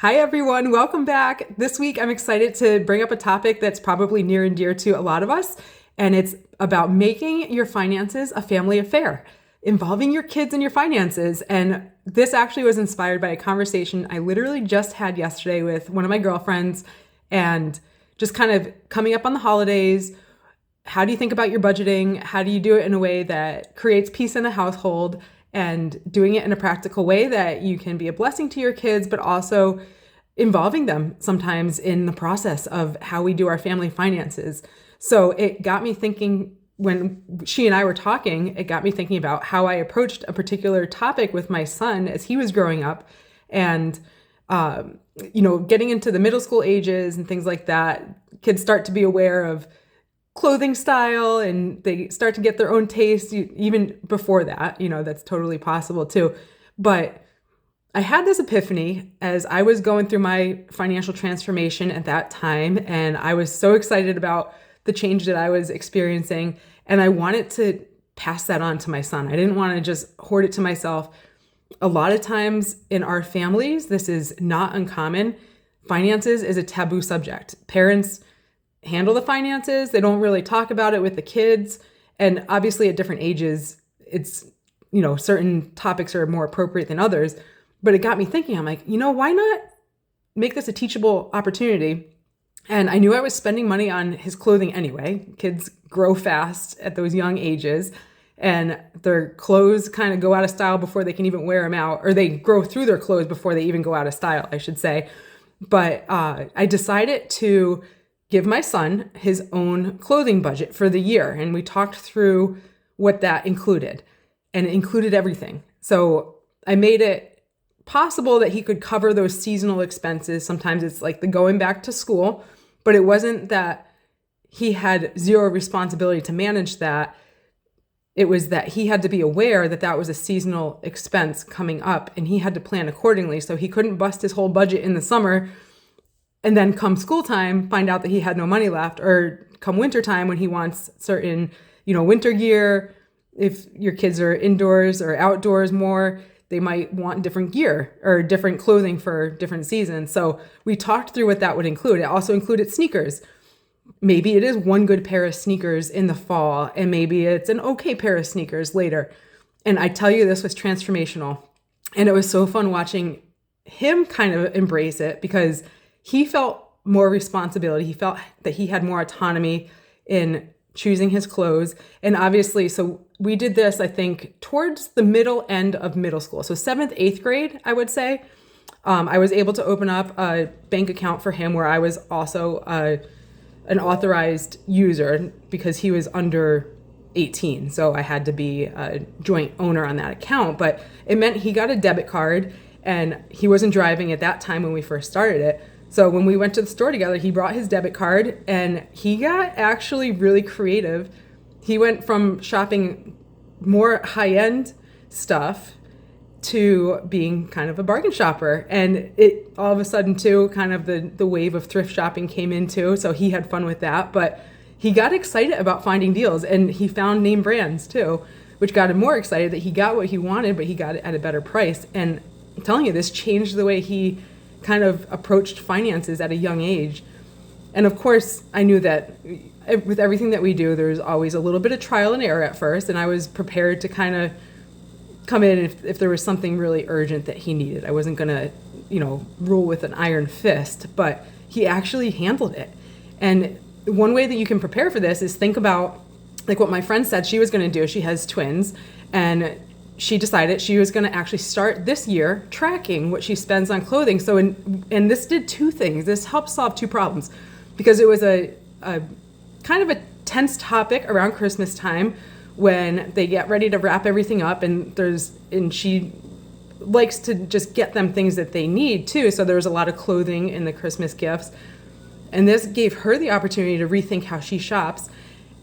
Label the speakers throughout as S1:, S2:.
S1: Hi, everyone. Welcome back. This week, I'm excited to bring up a topic that's probably near and dear to a lot of us, and it's about making your finances a family affair, involving your kids in your finances. And this actually was inspired by a conversation I literally just had yesterday with one of my girlfriends, and just kind of coming up on the holidays. How do you think about your budgeting? How do you do it in a way that creates peace in the household? And doing it in a practical way that you can be a blessing to your kids, but also involving them sometimes in the process of how we do our family finances. So it got me thinking, when she and I were talking, it got me thinking about how I approached a particular topic with my son as he was growing up, and getting into the middle school ages and things like that. Kids start to be aware of clothing style, and they start to get their own taste even before that. That's totally possible too. But I had this epiphany as I was going through my financial transformation at that time, and I was so excited about the change that I was experiencing, and I wanted to pass that on to my son. I didn't want to just hoard it to myself. A lot of times in our families, this is not uncommon. Finances is a taboo subject. Parents handle the finances. They don't really talk about it with the kids. And obviously at different ages, it's, certain topics are more appropriate than others. But it got me thinking, I'm like, why not make this a teachable opportunity? And I knew I was spending money on his clothing anyway. Kids grow fast at those young ages, and their clothes kind of go out of style before they can even wear them out, or they grow through their clothes before they even go out of style, I should say. But I decided to give my son his own clothing budget for the year. And we talked through what that included, and it included everything. So I made it possible that he could cover those seasonal expenses. Sometimes it's like the going back to school, but it wasn't that he had zero responsibility to manage that. It was that he had to be aware that that was a seasonal expense coming up, and he had to plan accordingly. So he couldn't bust his whole budget in the summer and then come school time, find out that he had no money left, or come winter time when he wants certain, winter gear. If your kids are indoors or outdoors more, they might want different gear or different clothing for different seasons. So we talked through what that would include. It also included sneakers. Maybe it is one good pair of sneakers in the fall, and maybe it's an okay pair of sneakers later. And I tell you, this was transformational. And it was so fun watching him kind of embrace it, because he felt more responsibility. He felt that he had more autonomy in choosing his clothes. And obviously, so we did this, I think, towards the middle end of middle school. So 7th, 8th grade, I would say. I was able to open up a bank account for him where I was also an authorized user, because he was under 18. So I had to be a joint owner on that account. But it meant he got a debit card, and he wasn't driving at that time when we first started it. So when we went to the store together, he brought his debit card, and he got actually really creative. He went from shopping more high-end stuff to being kind of a bargain shopper. And it all of a sudden too, kind of the wave of thrift shopping came in too. So he had fun with that, but he got excited about finding deals, and he found name brands too, which got him more excited that he got what he wanted, but he got it at a better price. And I'm telling you, this changed the way he kind of approached finances at a young age. And of course, I knew that with everything that we do, there's always a little bit of trial and error at first. And I was prepared to kind of come in if there was something really urgent that he needed. I wasn't going to, rule with an iron fist, but he actually handled it. And one way that you can prepare for this is think about like what my friend said she was going to do. She has twins, and she decided she was going to actually start this year tracking what she spends on clothing. So, and this did two things. This helped solve two problems, because it was a kind of a tense topic around Christmas time when they get ready to wrap everything up, and she likes to just get them things that they need too. So there was a lot of clothing in the Christmas gifts. And this gave her the opportunity to rethink how she shops.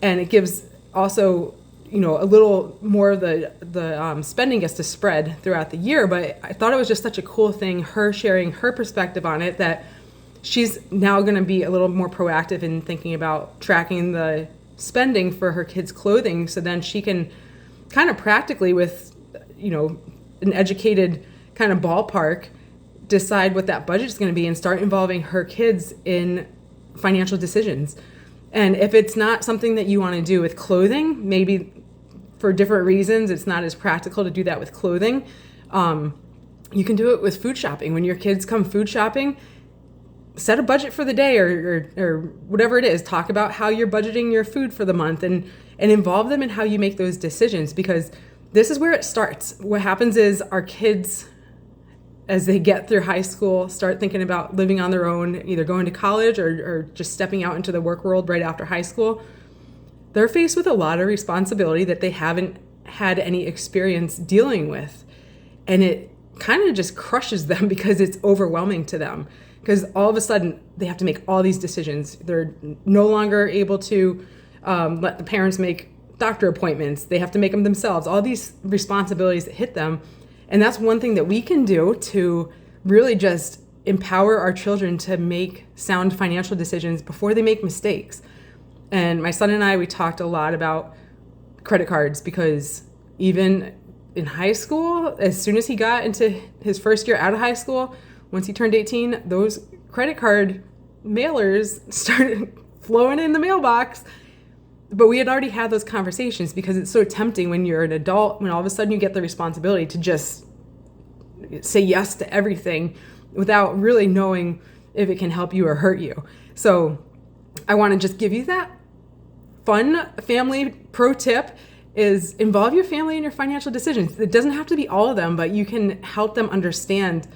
S1: And it gives also, a little more of the spending gets to spread throughout the year. But I thought it was just such a cool thing, her sharing her perspective on it, that she's now going to be a little more proactive in thinking about tracking the spending for her kids' clothing. So then she can kind of practically, with, an educated kind of ballpark, decide what that budget is going to be and start involving her kids in financial decisions. And if it's not something that you want to do with clothing, maybe for different reasons, it's not as practical to do that with clothing. You can do it with food shopping. When your kids come food shopping, set a budget for the day or whatever it is. Talk about how you're budgeting your food for the month and involve them in how you make those decisions, because this is where it starts. What happens is our kids, as they get through high school, start thinking about living on their own, either going to college or just stepping out into the work world right after high school. They're faced with a lot of responsibility that they haven't had any experience dealing with. And it kind of just crushes them because it's overwhelming to them. Because all of a sudden they have to make all these decisions. They're no longer able to let the parents make doctor appointments. They have to make them themselves. All these responsibilities that hit them. And that's one thing that we can do to really just empower our children to make sound financial decisions before they make mistakes. And my son and I, we talked a lot about credit cards, because even in high school, as soon as he got into his first year out of high school, once he turned 18, those credit card mailers started flowing in the mailbox. But we had already had those conversations, because it's so tempting when you're an adult, when all of a sudden you get the responsibility to just say yes to everything without really knowing if it can help you or hurt you. So I want to just give you that fun family pro tip is involve your family in your financial decisions. It doesn't have to be all of them, but you can help them understand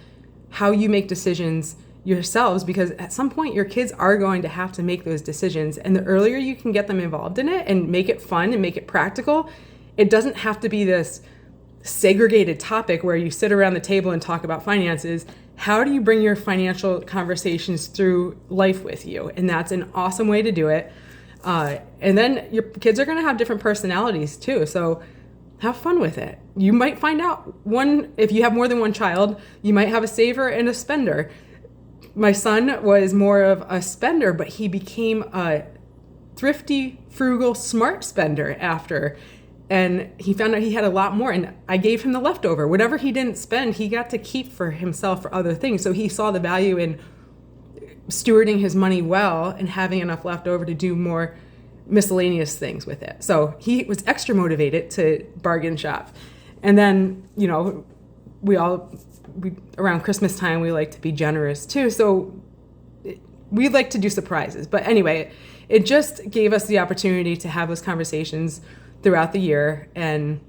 S1: how you make decisions yourselves, because at some point your kids are going to have to make those decisions. And the earlier you can get them involved in it and make it fun and make it practical, it doesn't have to be this segregated topic where you sit around the table and talk about finances. How do you bring your financial conversations through life with you? And that's an awesome way to do it. And then your kids are going to have different personalities too. So have fun with it. You might find out if you have more than one child, you might have a saver and a spender. My son was more of a spender, but he became a thrifty, frugal, smart spender after. And he found out he had a lot more, and I gave him the leftover. Whatever he didn't spend, he got to keep for himself for other things. So he saw the value in stewarding his money well and having enough left over to do more miscellaneous things with it. So he was extra motivated to bargain shop. And then, we around Christmas time, we like to be generous too. So we like to do surprises. But anyway, it just gave us the opportunity to have those conversations throughout the year and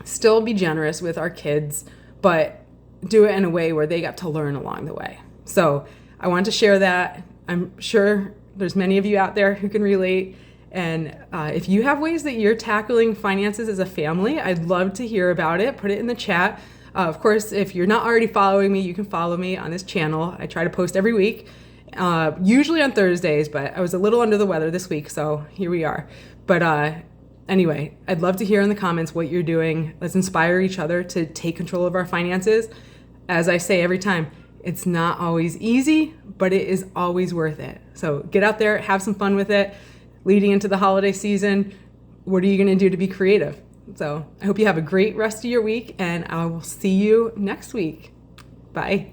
S1: still be generous with our kids, but do it in a way where they got to learn along the way. So I wanted to share that. I'm sure there's many of you out there who can relate. And if you have ways that you're tackling finances as a family, I'd love to hear about it. Put it in the chat. Of course, if you're not already following me, you can follow me on this channel. I try to post every week, usually on Thursdays, but I was a little under the weather this week, so here we are. But anyway, I'd love to hear in the comments what you're doing. Let's inspire each other to take control of our finances. As I say every time, it's not always easy, but it is always worth it. So get out there, have some fun with it. Leading into the holiday season, what are you going to do to be creative? So I hope you have a great rest of your week, and I will see you next week. Bye.